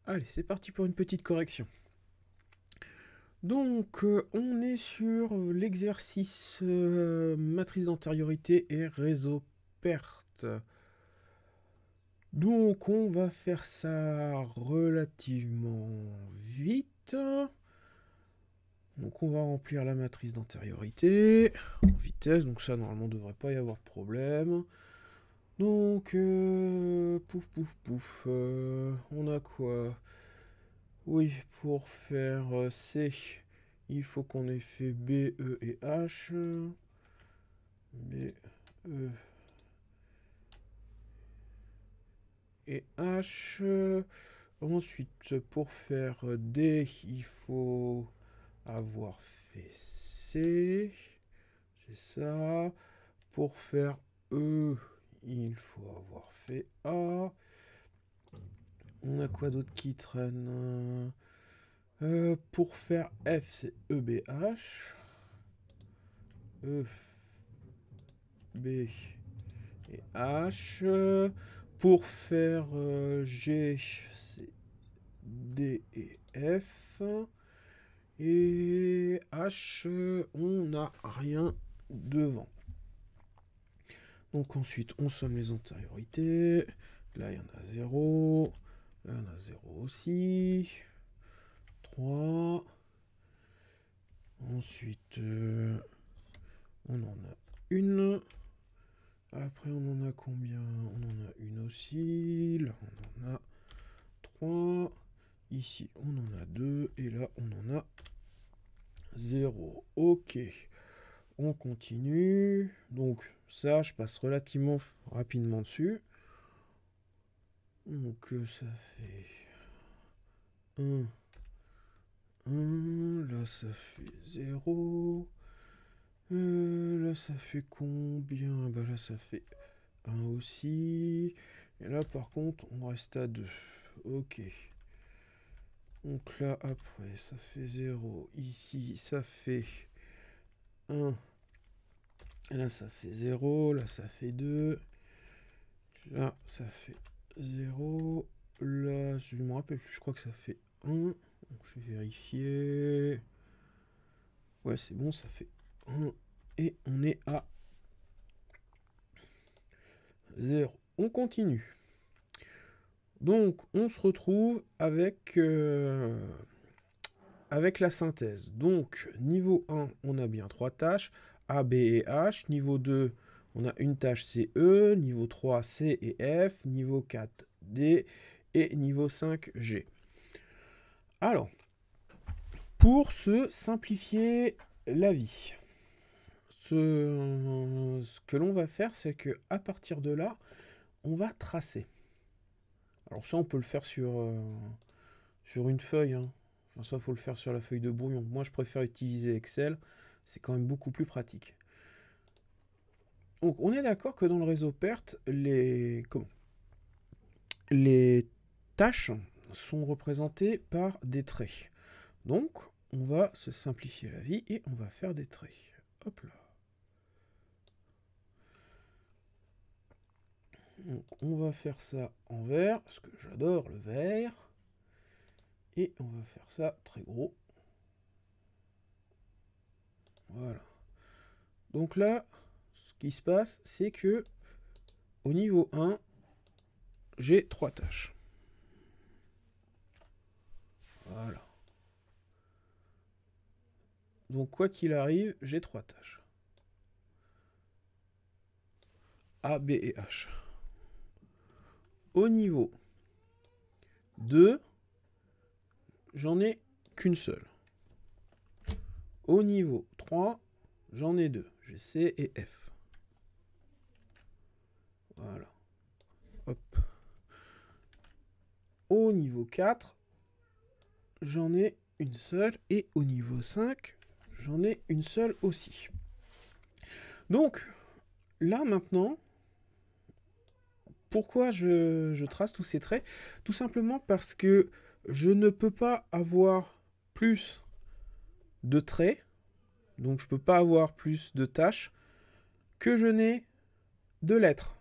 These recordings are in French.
Allez, c'est parti pour une petite correction. Donc, on est sur l'exercice matrice d'antériorité et réseau perte. Donc, on va faire ça relativement vite. Donc, on va remplir la matrice d'antériorité en vitesse. Donc, ça, normalement, ne devrait pas y avoir de problème. Donc, pouf, pouf, pouf. On a quoi? Oui, pour faire C, il faut qu'on ait fait B, E et H. B, E et H. Ensuite, pour faire D, il faut avoir fait C. C'est ça. Pour faire E, il faut avoir fait A. On a quoi d'autre qui traîne? Pour faire F, c'est EBH. E, B et H. Pour faire G, c'est D et F. Et H, on n'a rien devant. Donc ensuite, on somme les antériorités. Là, il y en a 0. Là, il y en a 0 aussi. 3. Ensuite, on en a une. Après, on en a combien? On en a une aussi. Là, on en a 3. Ici, on en a 2. Et là, on en a 0. Ok. On continue. Donc, ça, je passe relativement rapidement dessus. Donc, ça fait 1. 1. Là, ça fait 0. Là, ça fait combien? Bah là, ça fait 1 aussi. Et là, par contre, on reste à 2. Ok. Donc là, après, ça fait 0. Ici, ça fait 1. Et là, ça fait 0. Là, ça fait 2. Là, ça fait 0. Là, je ne me rappelle plus. Je crois que ça fait 1. Donc, je vais vérifier. Ouais, c'est bon, ça fait 1. Et on est à 0. On continue. Donc, on se retrouve avec, avec la synthèse. Donc, niveau 1, on a bien 3 tâches, A, B et H. Niveau 2, on a une tâche C, E. Niveau 3, C et F. Niveau 4, D. Et niveau 5, G. Alors, pour se simplifier la vie, ce que l'on va faire, c'est que à partir de là, on va tracer. Alors ça, on peut le faire sur une feuille. Hein. Enfin, ça, il faut le faire sur la feuille de brouillon. Moi, je préfère utiliser Excel. C'est quand même beaucoup plus pratique. Donc, on est d'accord que dans le réseau perte, les tâches sont représentées par des traits. Donc, on va se simplifier la vie et on va faire des traits. Hop là. Donc, on va faire ça en vert, parce que j'adore le vert. Et on va faire ça très gros. Voilà. Donc là, ce qui se passe, c'est que au niveau 1, j'ai 3 tâches. Voilà. Donc quoi qu'il arrive, j'ai 3 tâches. A, B et H. Au niveau 2, j'en ai qu'une seule. Au niveau 3, j'en ai 2. J'ai C et F. Voilà. Hop. Au niveau 4, j'en ai une seule. Et au niveau 5, j'en ai une seule aussi. Donc, là maintenant, pourquoi je trace tous ces traits? Tout simplement parce que je ne peux pas avoir plus de traits, donc je ne peux pas avoir plus de tâches que je n'ai de lettres.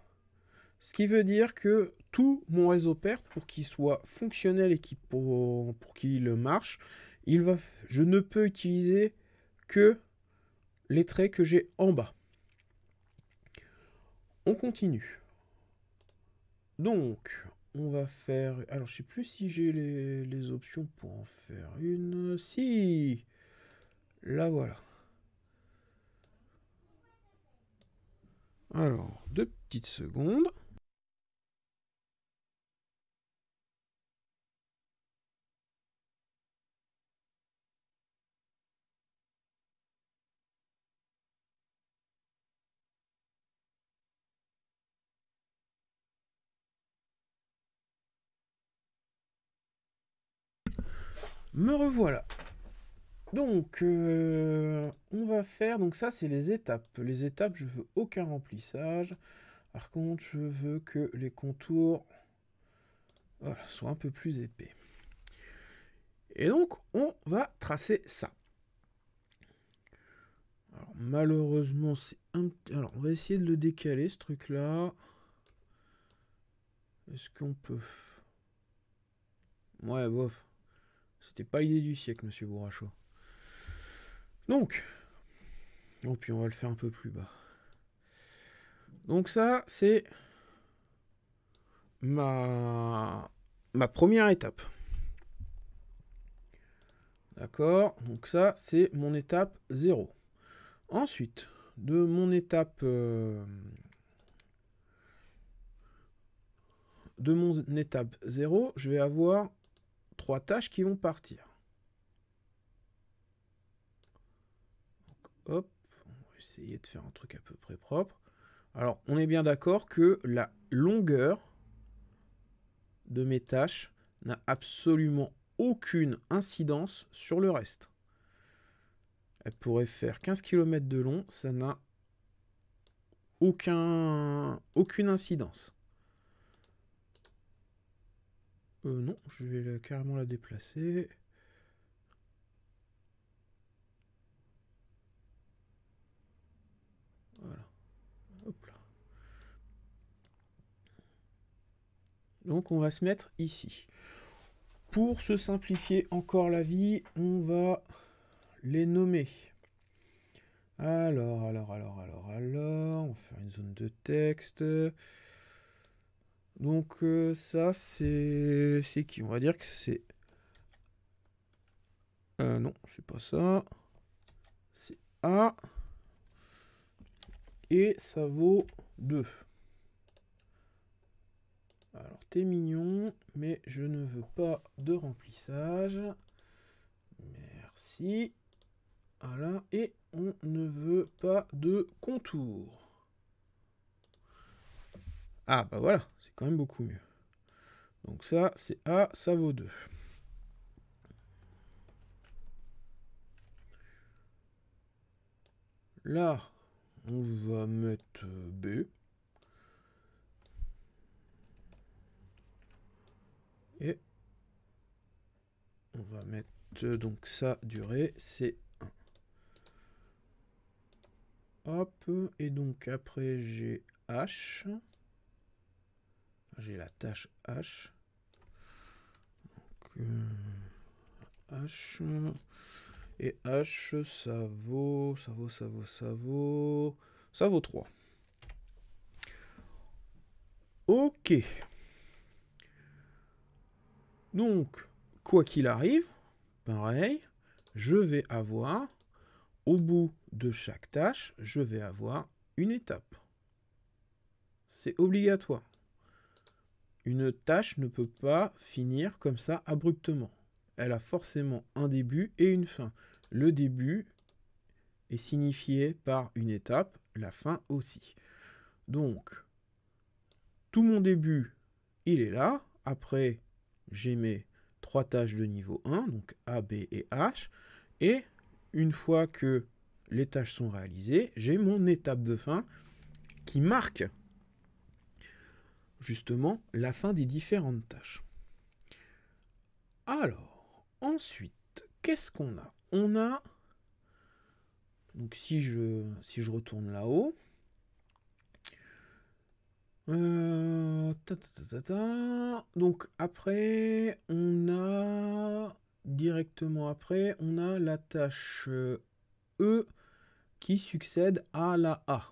Ce qui veut dire que tout mon réseau perte, pour qu'il soit fonctionnel et pour qu'il marche, je ne peux utiliser que les traits que j'ai en bas. On continue. Donc, on va faire... Alors, je sais plus si j'ai les options pour en faire une. Si! La voilà. Alors, 2 petites secondes. Me revoilà. Donc, on va faire... Donc ça, c'est les étapes. Les étapes, je veux aucun remplissage. Par contre, je veux que les contours soient un peu plus épais. Et donc, on va tracer ça. Alors, malheureusement, c'est un... Alors, on va essayer de le décaler, ce truc-là. Est-ce qu'on peut... Ouais, bof. C'était pas l'idée du siècle, monsieur Bourracho. Donc... Oh, puis on va le faire un peu plus bas. Donc ça, c'est ma première étape. D'accord? Donc ça, c'est mon étape 0. Ensuite, de mon étape... de mon étape 0, je vais avoir 3 tâches qui vont partir. Donc, hop, on va essayer de faire un truc à peu près propre. Alors, on est bien d'accord que la longueur de mes tâches n'a absolument aucune incidence sur le reste. Elle pourrait faire 15 km de long, ça n'a aucune incidence. Non, je vais carrément la déplacer. Voilà. Hop là. Donc on va se mettre ici. Pour se simplifier encore la vie, on va les nommer. Alors, on va faire une zone de texte. Donc ça, c'est qui? On va dire que c'est... non, c'est pas ça. C'est A. Et ça vaut 2. Alors, t'es mignon, mais je ne veux pas de remplissage. Merci. Voilà, et on ne veut pas de contour. Ah, bah voilà, c'est quand même beaucoup mieux. Donc ça, c'est A, ça vaut 2. Là, on va mettre B. Et on va mettre donc ça, durée, c'est 1. Hop, et donc après j'ai H. J'ai la tâche H. Donc, H. Et H, ça vaut 3. Ok. Donc, quoi qu'il arrive, pareil, je vais avoir, au bout de chaque tâche, je vais avoir une étape. C'est obligatoire. Une tâche ne peut pas finir comme ça abruptement. Elle a forcément un début et une fin. Le début est signifié par une étape, la fin aussi. Donc, tout mon début, il est là. Après, j'ai mes 3 tâches de niveau 1, donc A, B et H. Et une fois que les tâches sont réalisées, j'ai mon étape de fin qui marque justement la fin des différentes tâches. Alors, ensuite, qu'est-ce qu'on a? On a, donc si je retourne là-haut, Donc après, on a directement après, on a la tâche E qui succède à la A.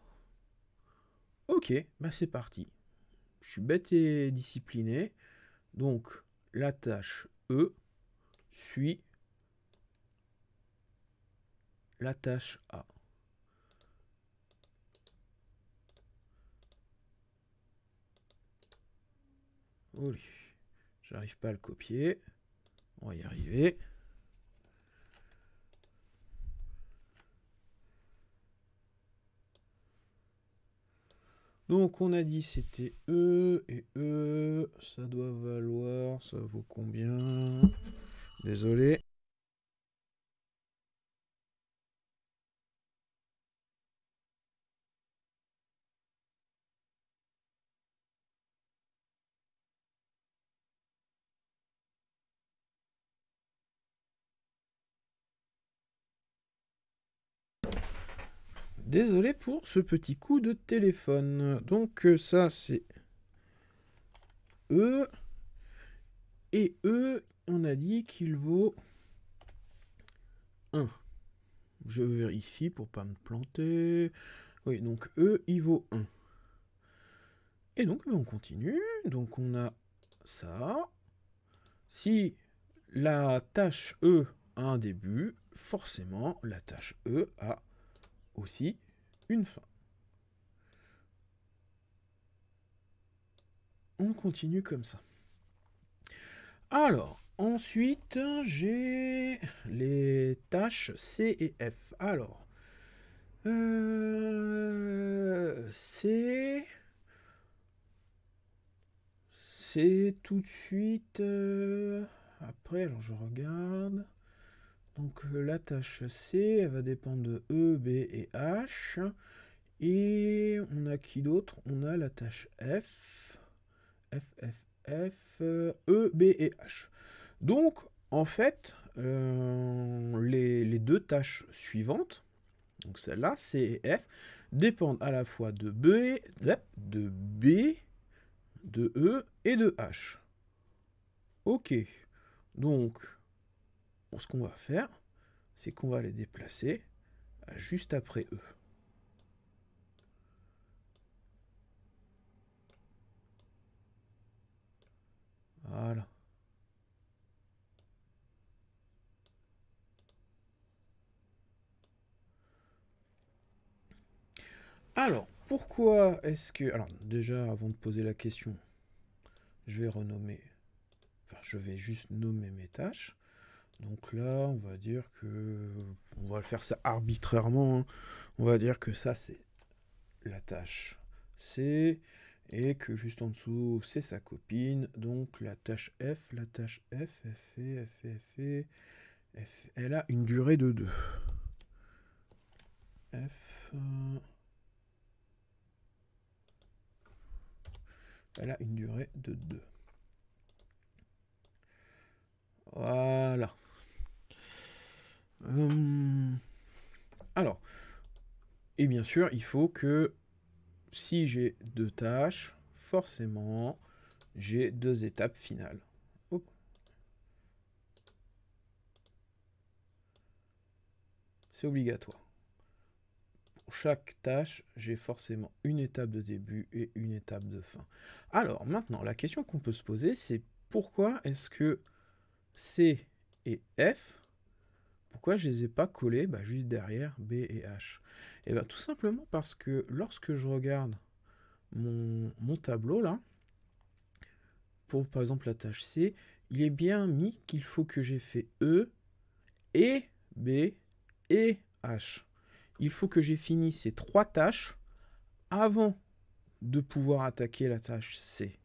Ok, bah c'est parti. Je suis bête et discipliné. Donc la tâche E suit la tâche A. Oui, j'arrive pas à le copier. On va y arriver. Donc on a dit c'était E et E, ça doit valoir, ça vaut combien? Désolé. Désolé pour ce petit coup de téléphone. Donc ça c'est E. Et E, on a dit qu'il vaut 1. Je vérifie pour pas me planter. Oui, donc E, il vaut 1. Et donc on continue. Donc on a ça. Si la tâche E a un début, forcément la tâche E a aussi une fin. On continue comme ça. Alors, ensuite, j'ai les tâches C et F. Alors, C, c'est tout de suite... après, alors je regarde. Donc la tâche C, elle va dépendre de E, B et H. Et on a qui d'autre? On a la tâche F. F, F, F, E, B et H. Donc, en fait, les deux tâches suivantes, donc celle-là, C et F, dépendent à la fois de B, de E et de H. Ok. Donc, ce qu'on va faire, c'est qu'on va les déplacer juste après E. Voilà. Alors, pourquoi est-ce que... Alors, déjà, avant de poser la question, je vais renommer... Enfin, je vais juste nommer mes tâches. Donc là, on va dire que... On va faire ça arbitrairement. Hein. On va dire que ça, c'est la tâche C. Et que juste en dessous, c'est sa copine. Donc la tâche F. La tâche F, F, elle a une durée de 2. F... elle a une durée de 2. Voilà. Alors, et bien sûr, il faut que si j'ai deux tâches, forcément, j'ai deux étapes finales. Hop. C'est obligatoire. Pour chaque tâche, j'ai forcément une étape de début et une étape de fin. Alors, maintenant, la question qu'on peut se poser, c'est pourquoi est-ce que C et F, pourquoi je ne les ai pas collés juste derrière B et H? Et bien tout simplement parce que lorsque je regarde mon tableau là, pour par exemple la tâche C, il est bien mis qu'il faut que j'ai fait E et B et H. Il faut que j'ai fini ces trois tâches avant de pouvoir attaquer la tâche C.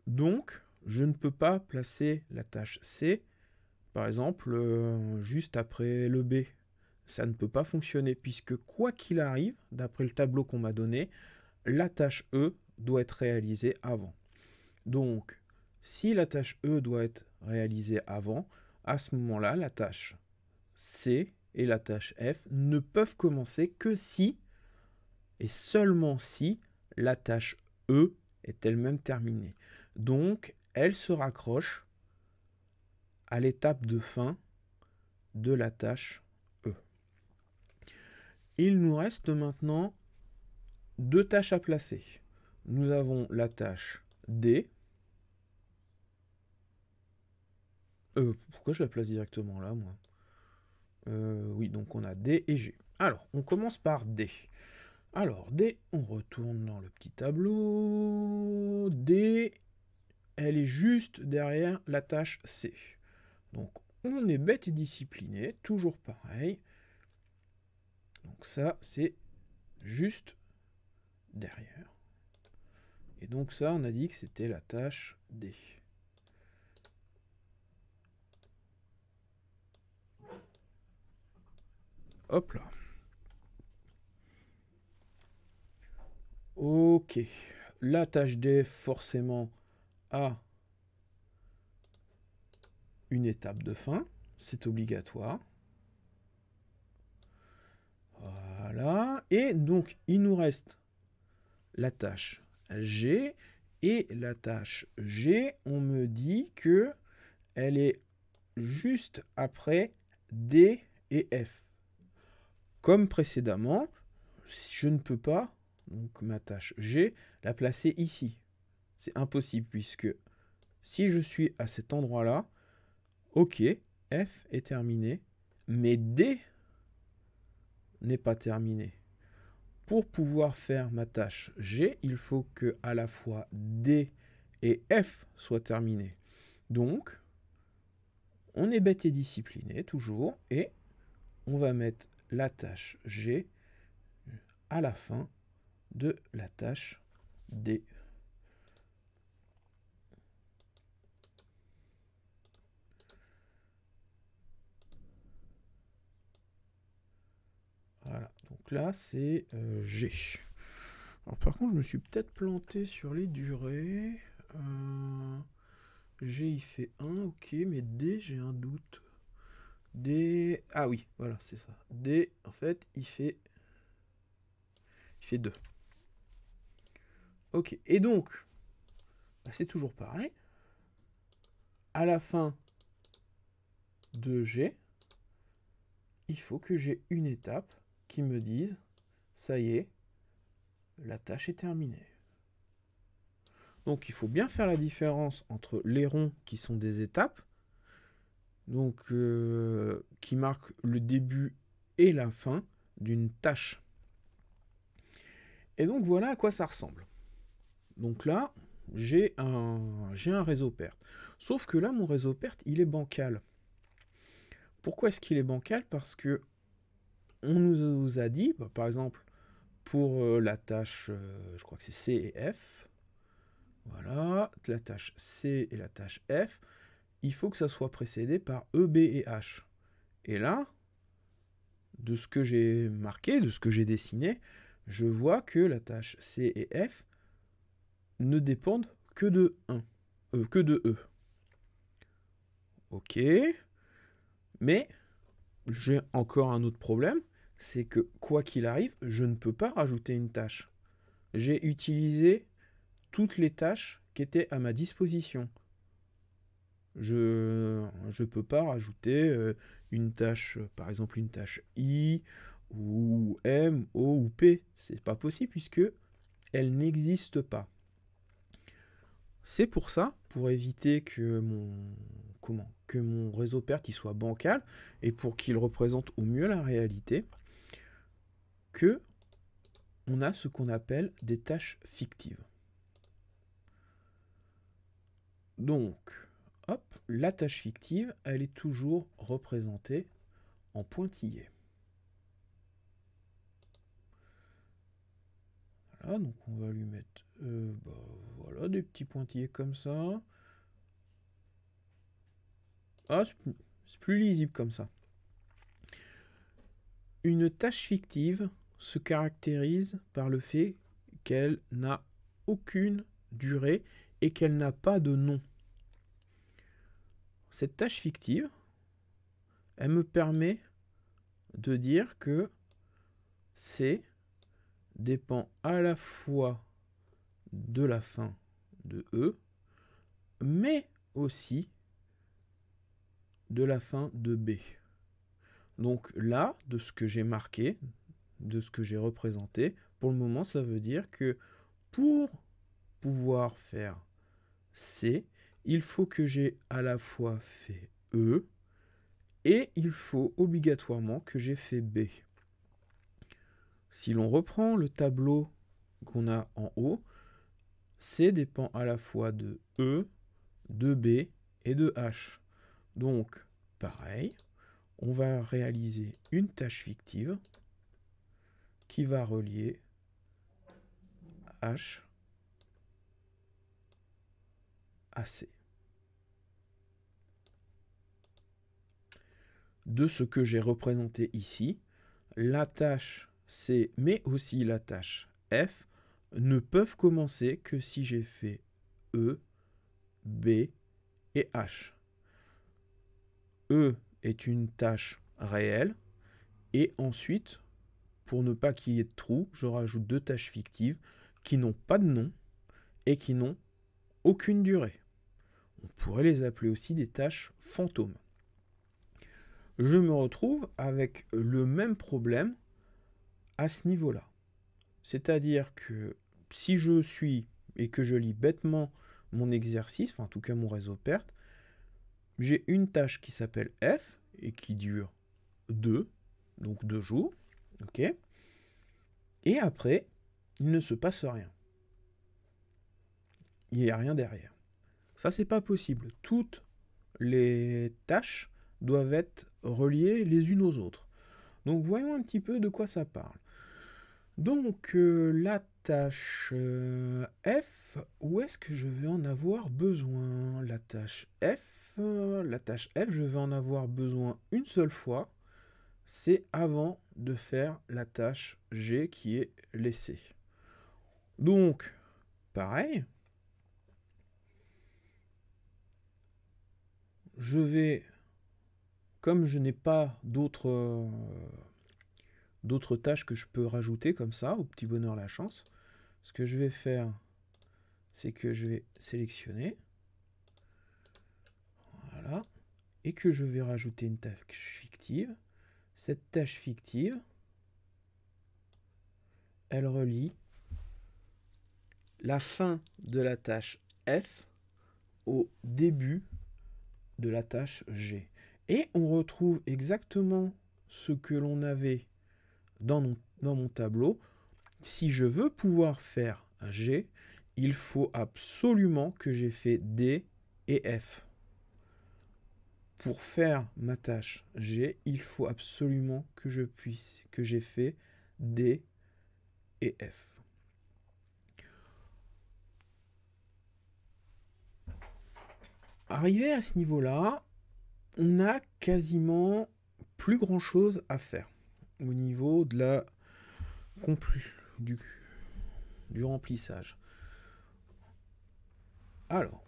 Donc, je ne peux pas placer la tâche C, par exemple, juste après le B. Ça ne peut pas fonctionner puisque quoi qu'il arrive, d'après le tableau qu'on m'a donné, la tâche E doit être réalisée avant. Donc, si la tâche E doit être réalisée avant, à ce moment-là, la tâche C et la tâche F ne peuvent commencer que si et seulement si la tâche E est elle-même terminée. Donc, elle se raccroche à l'étape de fin de la tâche E. Il nous reste maintenant deux tâches à placer. Nous avons la tâche D. Pourquoi je la place directement là, moi? Oui, donc on a D et G. Alors, on commence par D. Alors, D, on retourne dans le petit tableau. D, elle est juste derrière la tâche C. Donc, on est bête et discipliné, toujours pareil. Donc ça, c'est juste derrière. Et donc ça, on a dit que c'était la tâche D. Hop là. Ok. La tâche D, forcément, a une étape de fin. C'est obligatoire. Voilà. Et donc, il nous reste la tâche G. Et la tâche G, on me dit que elle est juste après D et F. Comme précédemment, je ne peux pas, donc ma tâche G, la placer ici. C'est impossible puisque si je suis à cet endroit-là, ok, F est terminé, mais D n'est pas terminé. Pour pouvoir faire ma tâche G, il faut que à la fois D et F soient terminés. Donc, on est bête et discipliné toujours, et on va mettre la tâche G à la fin de la tâche D. Voilà, donc là c'est G. Alors par contre je me suis peut-être planté sur les durées. G il fait 1, ok, mais D j'ai un doute. D, ah oui, voilà c'est ça. D en fait il fait 2. Ok, et donc bah, c'est toujours pareil. À la fin de G, il faut que j'ai une étape qui me dise ça y est, la tâche est terminée. Donc il faut bien faire la différence entre les ronds qui sont des étapes, donc qui marquent le début et la fin d'une tâche. Et donc voilà à quoi ça ressemble. Donc là, j'ai un réseau perte. Sauf que là, mon réseau perte, il est bancal. Pourquoi est-ce qu'il est bancal? Parce que on nous a dit, bah, par exemple, pour la tâche, je crois que c'est C et F, voilà, la tâche C et la tâche F, il faut que ça soit précédé par E, B et H. Et là, de ce que j'ai marqué, de ce que j'ai dessiné, je vois que la tâche C et F ne dépendent que de que de E. Ok, mais j'ai encore un autre problème, c'est que quoi qu'il arrive, je ne peux pas rajouter une tâche. J'ai utilisé toutes les tâches qui étaient à ma disposition. Je ne peux pas rajouter une tâche, par exemple une tâche I, ou M, O ou P. C'est pas possible puisque elle n'existe pas. C'est pour ça, pour éviter que mon réseau perte il soit bancal et pour qu'il représente au mieux la réalité, que on a ce qu'on appelle des tâches fictives. Donc, hop, la tâche fictive, elle est toujours représentée en pointillé. Voilà, donc on va lui mettre voilà, des petits pointillés comme ça. Ah, c'est plus lisible comme ça. Une tâche fictive se caractérise par le fait qu'elle n'a aucune durée et qu'elle n'a pas de nom. Cette tâche fictive, elle me permet de dire que c'est dépend à la fois de la fin de E, mais aussi de la fin de B. Donc là, de ce que j'ai marqué, de ce que j'ai représenté, pour le moment, ça veut dire que pour pouvoir faire C, il faut que j'ai à la fois fait E, et il faut obligatoirement que j'ai fait B. Si l'on reprend le tableau qu'on a en haut, C dépend à la fois de E, de B et de H. Donc, pareil, on va réaliser une tâche fictive qui va relier H à C. De ce que j'ai représenté ici, la tâche C, mais aussi la tâche F, ne peuvent commencer que si j'ai fait E, B et H. E est une tâche réelle, et ensuite, pour ne pas qu'il y ait de trou, je rajoute deux tâches fictives qui n'ont pas de nom et qui n'ont aucune durée. On pourrait les appeler aussi des tâches fantômes. Je me retrouve avec le même problème à ce niveau-là. C'est-à-dire que si je suis et que je lis bêtement mon exercice, enfin en tout cas mon réseau perte, j'ai une tâche qui s'appelle F et qui dure 2, donc 2 jours. Ok. Et après, il ne se passe rien. Il n'y a rien derrière. Ça, c'est pas possible. Toutes les tâches doivent être reliées les unes aux autres. Donc voyons un petit peu de quoi ça parle. Donc la tâche F, où est-ce que je vais en avoir besoin? La tâche F, je vais en avoir besoin une seule fois. C'est avant de faire la tâche G qui est laissée. Donc, pareil, je vais, comme je n'ai pas d'autres tâches que je peux rajouter comme ça, au petit bonheur la chance, ce que je vais faire, c'est que je vais sélectionner, voilà, et que je vais rajouter une tâche fictive. Cette tâche fictive, elle relie la fin de la tâche F au début de la tâche G. Et on retrouve exactement ce que l'on avait dans mon tableau. Si je veux pouvoir faire un G, il faut absolument que j'ai fait D et F. Pour faire ma tâche G, il faut absolument que j'ai fait D et F. Arrivé à ce niveau-là, on n'a quasiment plus grand-chose à faire au niveau de la du remplissage. Alors,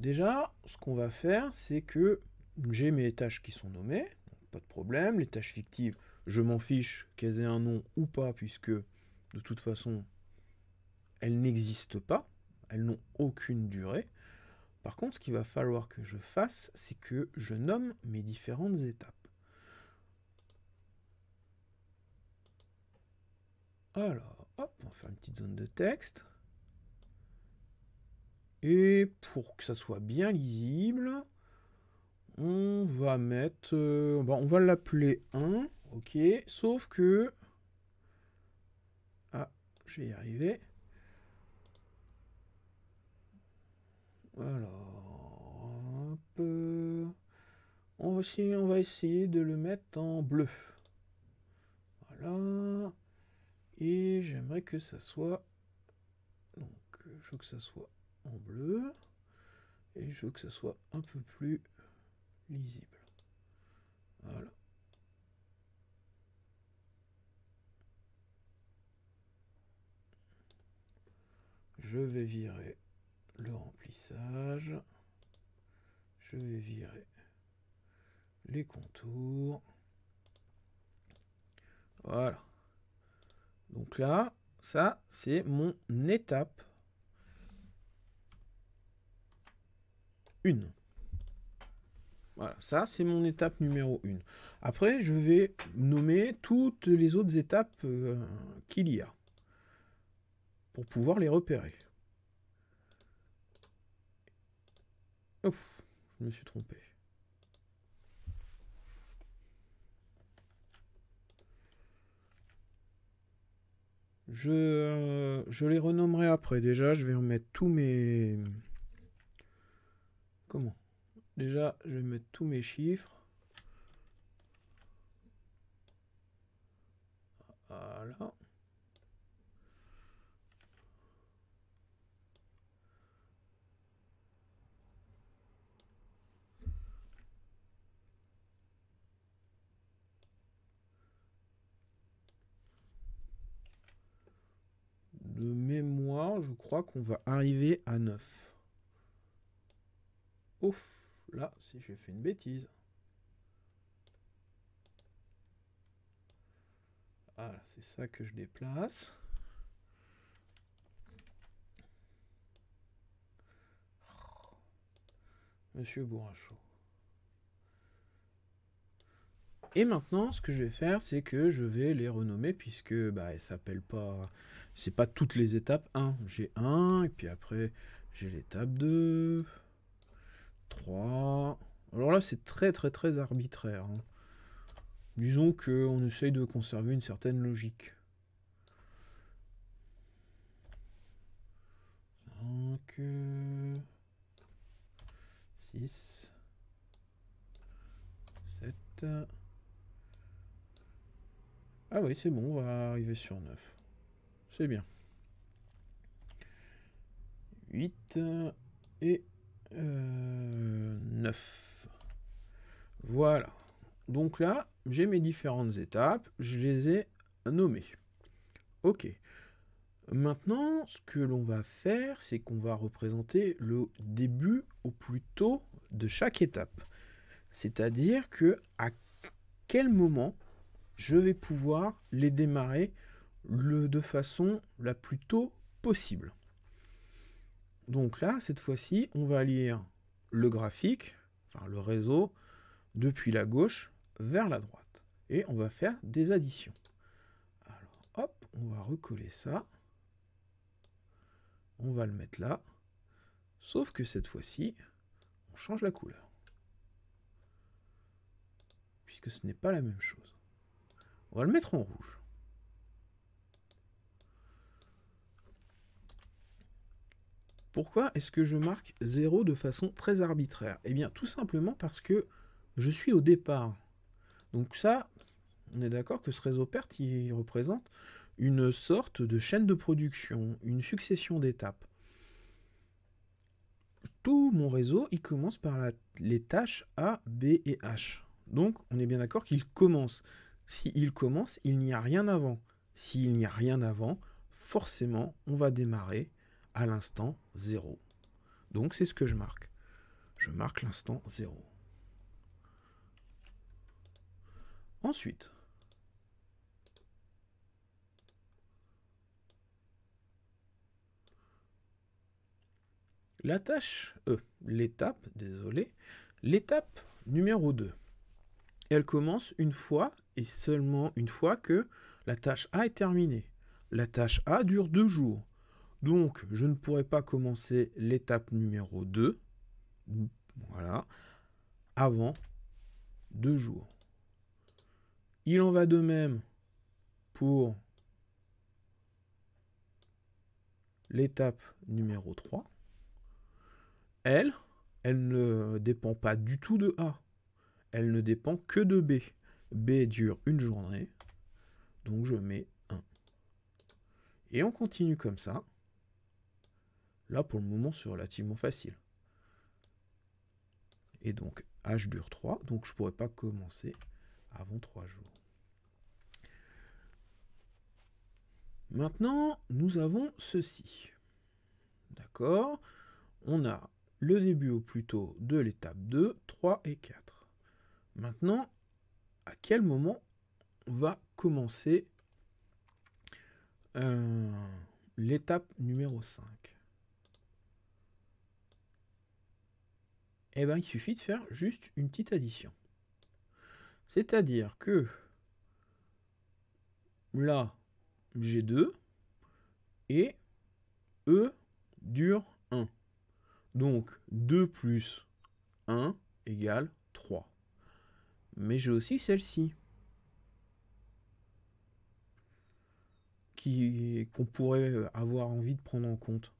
déjà, ce qu'on va faire, c'est que j'ai mes tâches qui sont nommées, pas de problème. Les tâches fictives, je m'en fiche qu'elles aient un nom ou pas, puisque de toute façon, elles n'existent pas, elles n'ont aucune durée. Par contre, ce qu'il va falloir que je fasse, c'est que je nomme mes différentes étapes. Alors, hop, on va faire une petite zone de texte. Et pour que ça soit bien lisible, on va mettre... on va l'appeler 1, ok, sauf que... Ah, je vais y arriver. Alors, hop, on va essayer de le mettre en bleu. Voilà. Et j'aimerais que ça soit... Donc, je veux que ça soit en bleu. Et je veux que ça soit un peu plus lisible. Voilà. Je vais virer le remplissage. Je vais virer les contours. Voilà. Donc là, ça, c'est mon étape 1. Voilà, ça, c'est mon étape numéro 1. Après, je vais nommer toutes les autres étapes qu'il y a pour pouvoir les repérer. Ouf, je me suis trompé. Je les renommerai après. Déjà, je vais remettre tous mes... Comment? Déjà, je vais mettre tous mes chiffres. Voilà. De mémoire, je crois qu'on va arriver à 9. Ouf, là, si j'ai fait une bêtise. Voilà, c'est ça que je déplace. Monsieur Bourrachot. Et maintenant, ce que je vais faire, c'est que je vais les renommer puisque bah, elles s'appellent pas. C'est pas toutes les étapes 1. J'ai 1, et puis après, j'ai l'étape 2, 3. Alors là, c'est très très très arbitraire. Hein. Disons qu'on essaye de conserver une certaine logique. 5, 6, 7. Ah oui, c'est bon, on va arriver sur 9. C'est bien. 8 et 9. Voilà. Donc là, j'ai mes différentes étapes, je les ai nommées. Ok. Maintenant, ce que l'on va faire, c'est qu'on va représenter le début au plus tôt de chaque étape. C'est-à-dire que à quel moment je vais pouvoir les démarrer de façon la plus tôt possible. Donc là, cette fois-ci, on va lire le graphique, enfin le réseau, depuis la gauche vers la droite. Et on va faire des additions. Alors, hop, on va recoller ça. On va le mettre là. Sauf que cette fois-ci, on change la couleur. Puisque ce n'est pas la même chose. On va le mettre en rouge. Pourquoi est-ce que je marque 0 de façon très arbitraire? Eh bien, tout simplement parce que je suis au départ. Donc ça, on est d'accord que ce réseau perte, il représente une sorte de chaîne de production, une succession d'étapes. Tout mon réseau, il commence par les tâches A, B et H. Donc, on est bien d'accord qu'il commence. S'il commence, il n'y a rien avant. S'il n'y a rien avant, forcément, on va démarrer à l'instant 0. Donc, c'est ce que je marque. Je marque l'instant 0. Ensuite, l'étape numéro 2. Elle commence une fois et seulement une fois que la tâche A est terminée. La tâche A dure 2 jours. Donc, je ne pourrai pas commencer l'étape numéro 2, voilà, avant 2 jours. Il en va de même pour l'étape numéro 3. Elle ne dépend pas du tout de A. Elle ne dépend que de B. B dure une journée, donc je mets 1. Et on continue comme ça. Là, pour le moment, c'est relativement facile. Et donc, H dure 3, donc je ne pourrais pas commencer avant 3 jours. Maintenant, nous avons ceci. D'accord? On a le début au plus tôt de l'étape 2, 3 et 4. Maintenant, à quel moment on va commencer l'étape numéro 5. Eh bien, il suffit de faire juste une petite addition. C'est-à-dire que là, j'ai 2 et E dure 1. Donc 2 plus 1 égale 3. Mais j'ai aussi celle-ci qu'on pourrait avoir envie de prendre en compte.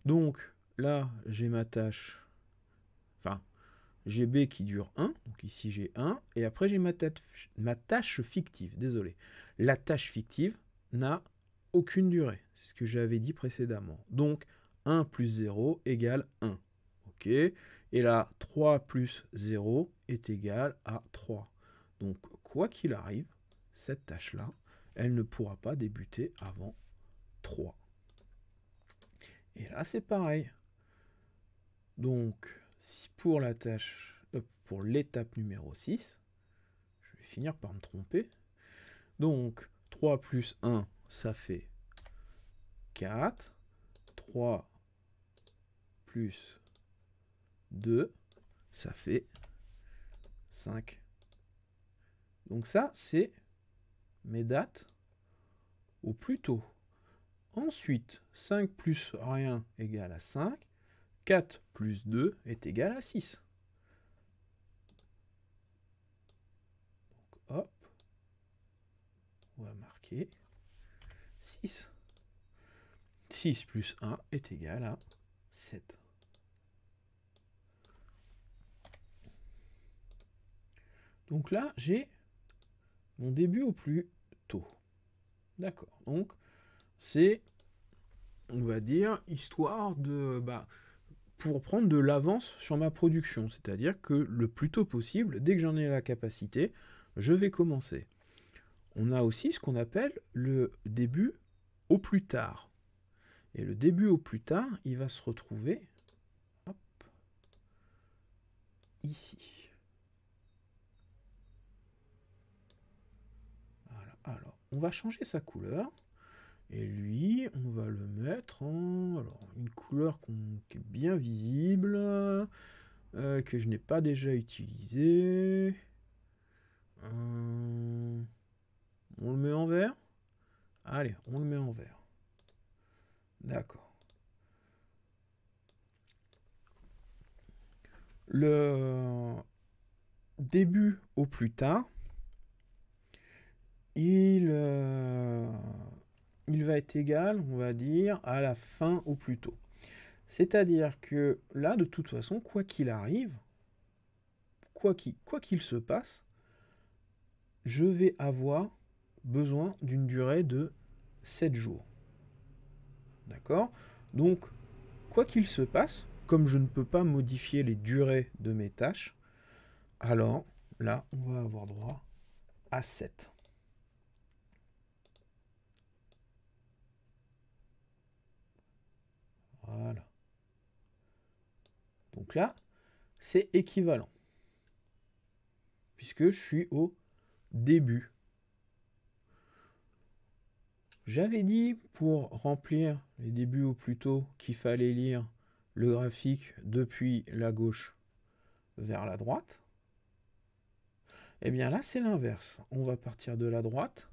Donc là, j'ai ma tâche, enfin, j'ai B qui dure 1, donc ici j'ai 1, et après j'ai ma tâche fictive, désolé. La tâche fictive n'a aucune durée, c'est ce que j'avais dit précédemment. Donc 1 plus 0 égale 1. Ok. Et là, 3 plus 0 est égal à 3. Donc quoi qu'il arrive, cette tâche-là, elle ne pourra pas débuter avant 3. Et là, c'est pareil. Donc, si pour la tâche, pour l'étape numéro 6, je vais finir par me tromper. Donc, 3 plus 1, ça fait 4. 3 plus 2, ça fait 5. Donc ça, c'est mes dates au plus tôt. Ensuite, 5 plus rien égale à 5. 4 plus 2 est égal à 6. Donc, hop, on va marquer 6. 6 plus 1 est égal à 7. Donc là, j'ai mon début au plus tôt. D'accord. Donc, c'est, on va dire, histoire de... pour prendre de l'avance sur ma production. C'est-à-dire que le plus tôt possible, dès que j'en ai la capacité, je vais commencer. On a aussi ce qu'on appelle le début au plus tard. Et le début au plus tard, il va se retrouver hop, ici. Voilà. Alors, on va changer sa couleur. Et lui, on va le mettre en une couleur qui est bien visible, que je n'ai pas déjà utilisée. On le met en vert? Allez, on le met en vert. D'accord. Le début au plus tard, il va être égal, on va dire, à la fin au plus tôt. C'est-à-dire que là, de toute façon, quoi qu'il arrive, quoi qu'il se passe, je vais avoir besoin d'une durée de 7 jours. D'accord? Donc, quoi qu'il se passe, comme je ne peux pas modifier les durées de mes tâches, alors là, on va avoir droit à 7. Voilà. Donc là, c'est équivalent. Puisque je suis au début. J'avais dit pour remplir les débuts au plus tôt qu'il fallait lire le graphique depuis la gauche vers la droite. Eh bien là, c'est l'inverse. On va partir de la droite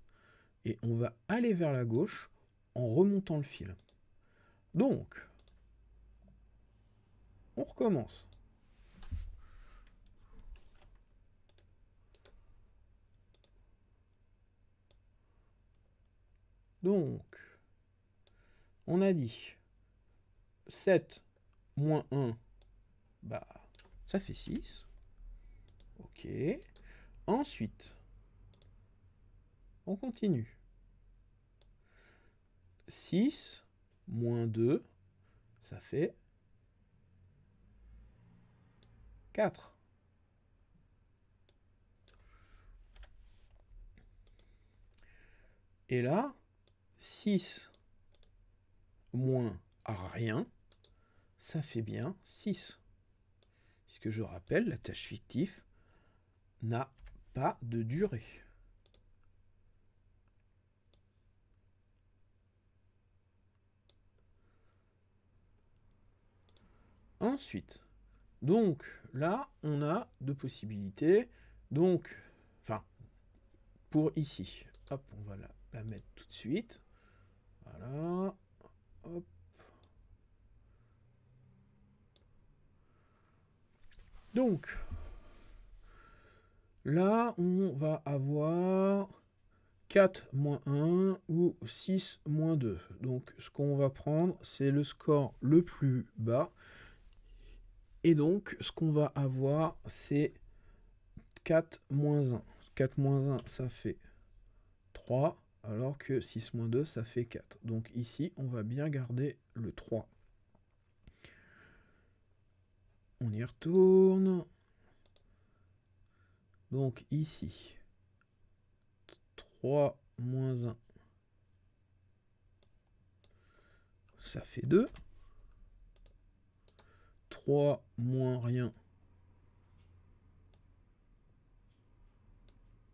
et on va aller vers la gauche en remontant le fil. Donc, on recommence. Donc, on a dit 7 moins 1, ça fait 6. Ok. Ensuite, on continue. 6 moins 2, ça fait 4. Et là, 6 moins rien, ça fait bien 6. Puisque je rappelle, la tâche fictive n'a pas de durée. Ensuite, donc là, on a deux possibilités. Donc, enfin, pour ici, hop, on va la mettre tout de suite. Voilà, hop. Donc, là, on va avoir 4 moins 1 ou 6 moins 2. Donc, ce qu'on va prendre, c'est le score le plus bas. Et donc, ce qu'on va avoir, c'est 4 moins 1. 4 moins 1, ça fait 3, alors que 6 moins 2, ça fait 4. Donc ici, on va bien garder le 3. On y retourne. Donc ici, 3 moins 1, ça fait 2. 3 moins rien,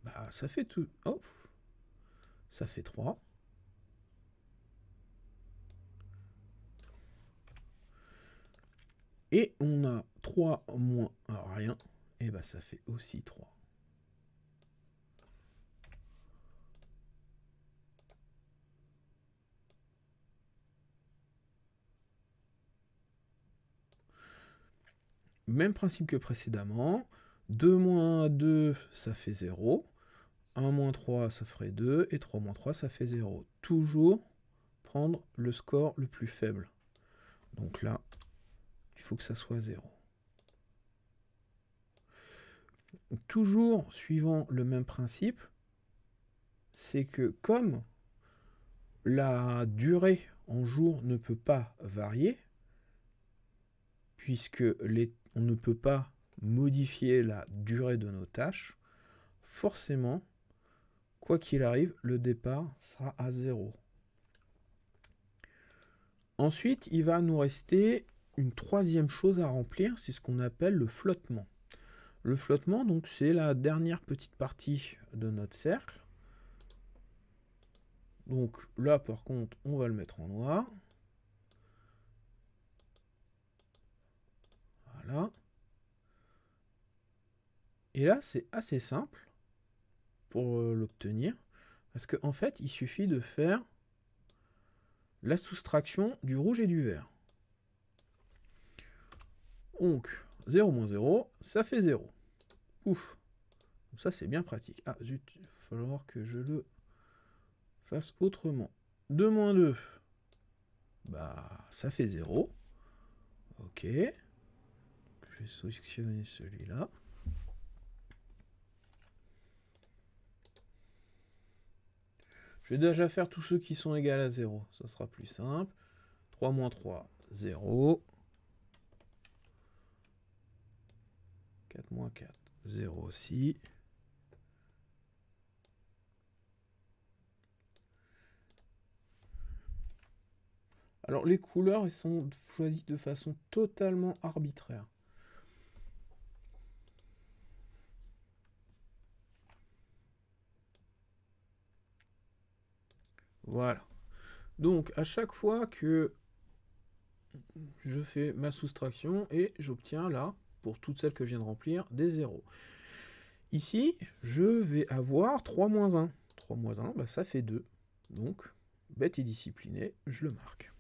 bah ça fait tout. Oh, ça fait 3. Et on a 3 moins rien, et bah ça fait aussi 3. Même principe que précédemment. 2 moins 2, ça fait 0. 1 moins 3, ça ferait 2. Et 3 moins 3, ça fait 0. Toujours prendre le score le plus faible. Donc là, il faut que ça soit 0. Toujours suivant le même principe, c'est que comme la durée en jours ne peut pas varier, puisque on ne peut pas modifier la durée de nos tâches, forcément, quoi qu'il arrive, le départ sera à 0. Ensuite, il va nous rester une troisième chose à remplir, c'est ce qu'on appelle le flottement. Le flottement, donc, c'est la dernière petite partie de notre cercle. Donc là, par contre, on va le mettre en noir. Voilà. Et là, c'est assez simple pour l'obtenir, parce qu'en fait, il suffit de faire la soustraction du rouge et du vert. Donc, 0 moins 0, ça fait 0. Ouf. Ça, c'est bien pratique. Ah, zut, il va falloir que je le fasse autrement. 2 moins 2, bah, ça fait 0. Ok. Je vais sélectionner celui-là. Je vais déjà faire tous ceux qui sont égaux à 0. Ça sera plus simple. 3 moins 3, 0. 4 moins 4, 0 aussi. Alors les couleurs, elles sont choisies de façon totalement arbitraire. Voilà. Donc à chaque fois que je fais ma soustraction et j'obtiens là, pour toutes celles que je viens de remplir, des 0. Ici, je vais avoir 3 moins 1. 3 moins 1, bah, ça fait 2. Donc, bête et discipliné, je le marque.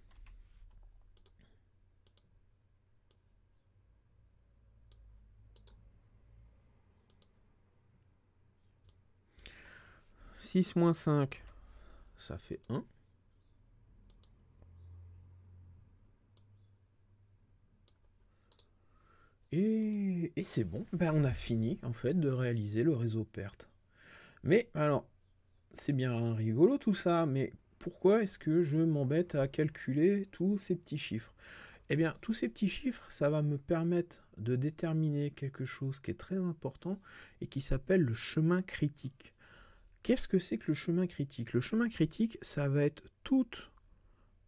« 6 moins 5, ça fait 1. Et c'est bon, ben on a fini en fait de réaliser le réseau perte. Mais alors, c'est bien rigolo tout ça, mais pourquoi est-ce que je m'embête à calculer tous ces petits chiffres? Eh bien, tous ces petits chiffres, ça va me permettre de déterminer quelque chose qui est très important et qui s'appelle le chemin critique. Qu'est-ce que c'est que le chemin critique? Le chemin critique, ça va être toutes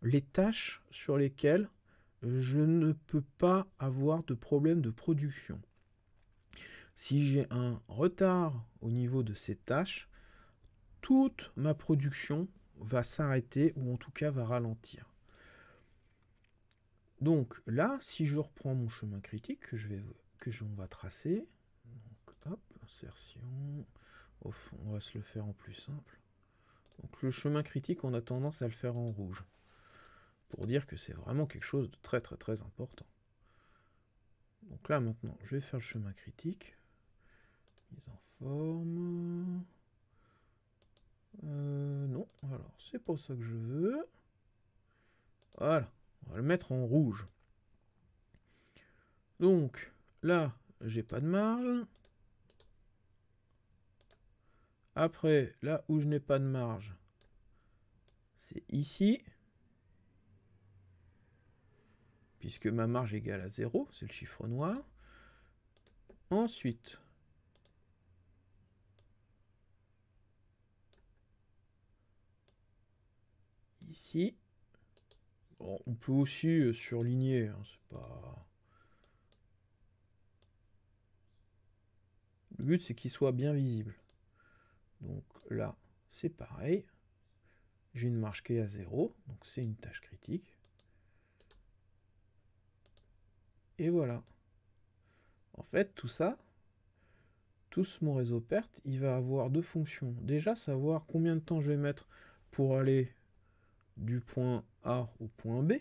les tâches sur lesquelles je ne peux pas avoir de problème de production. Si j'ai un retard au niveau de ces tâches, toute ma production va s'arrêter ou en tout cas va ralentir. Donc là, si je reprends mon chemin critique on va tracer, donc, hop, insertion, on va se le faire en plus simple. Donc le chemin critique, on a tendance à le faire en rouge, pour dire que c'est vraiment quelque chose de très très très important. Donc là maintenant, je vais faire le chemin critique, mise en forme, non, alors c'est pas ça que je veux, voilà, on va le mettre en rouge. Donc là, j'ai pas de marge. Après, là où je n'ai pas de marge, c'est ici. Puisque ma marge est égale à 0, c'est le chiffre noir. Ensuite, ici, bon, on peut aussi surligner, hein, c'est pas... Le but, c'est qu'il soit bien visible. Donc là, c'est pareil. J'ai une marge qui est à 0, donc c'est une tâche critique. Et voilà. En fait, tout ça, tout mon réseau perte, il va avoir deux fonctions. Déjà, savoir combien de temps je vais mettre pour aller du point A au point B.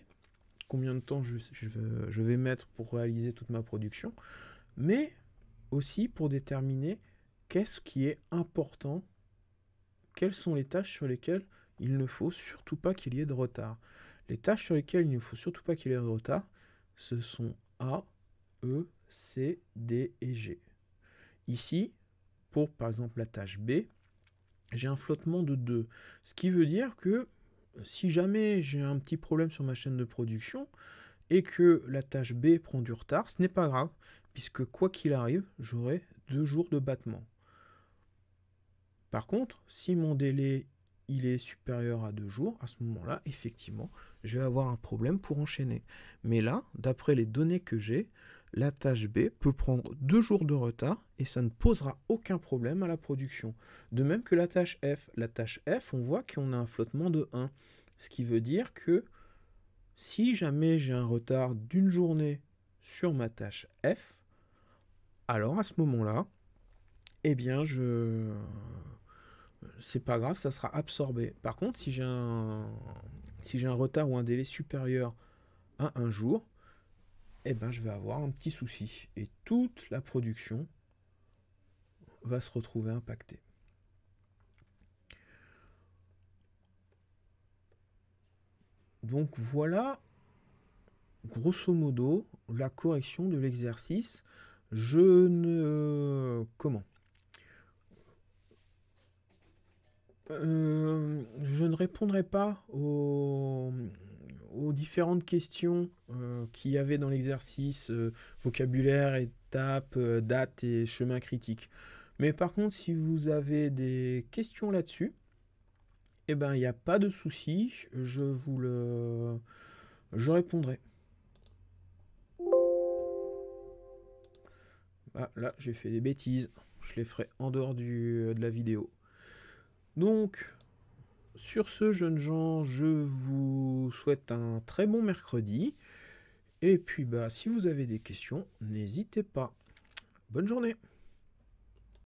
Combien de temps je vais mettre pour réaliser toute ma production. Mais aussi pour déterminer qu'est-ce qui est important, quelles sont les tâches sur lesquelles il ne faut surtout pas qu'il y ait de retard. Les tâches sur lesquelles il ne faut surtout pas qu'il y ait de retard, ce sont A, E, C, D et G. Ici, pour par exemple la tâche B, j'ai un flottement de 2. Ce qui veut dire que si jamais j'ai un petit problème sur ma chaîne de production et que la tâche B prend du retard, ce n'est pas grave, puisque quoi qu'il arrive, j'aurai 2 jours de battement. Par contre, si mon délai il est supérieur à 2 jours, à ce moment-là, effectivement, je vais avoir un problème pour enchaîner. Mais là, d'après les données que j'ai, la tâche B peut prendre 2 jours de retard et ça ne posera aucun problème à la production. De même que la tâche F. La tâche F, on voit qu'on a un flottement de 1. Ce qui veut dire que si jamais j'ai un retard d'une journée sur ma tâche F, alors à ce moment-là, eh bien, c'est pas grave, ça sera absorbé. Par contre, si j'ai un retard ou un délai supérieur à un jour, eh ben, je vais avoir un petit souci. Et toute la production va se retrouver impactée. Donc voilà, grosso modo, la correction de l'exercice. Je ne... Comment je ne répondrai pas aux différentes questions qu'il y avait dans l'exercice, vocabulaire, étape, date et chemin critique. Mais par contre, si vous avez des questions là-dessus, eh ben, il n'y a pas de souci, je répondrai. Ah, là, j'ai fait des bêtises. Je les ferai en dehors de la vidéo. Donc, sur ce, jeunes gens, je vous souhaite un très bon mercredi. Et puis, si vous avez des questions, n'hésitez pas. Bonne journée!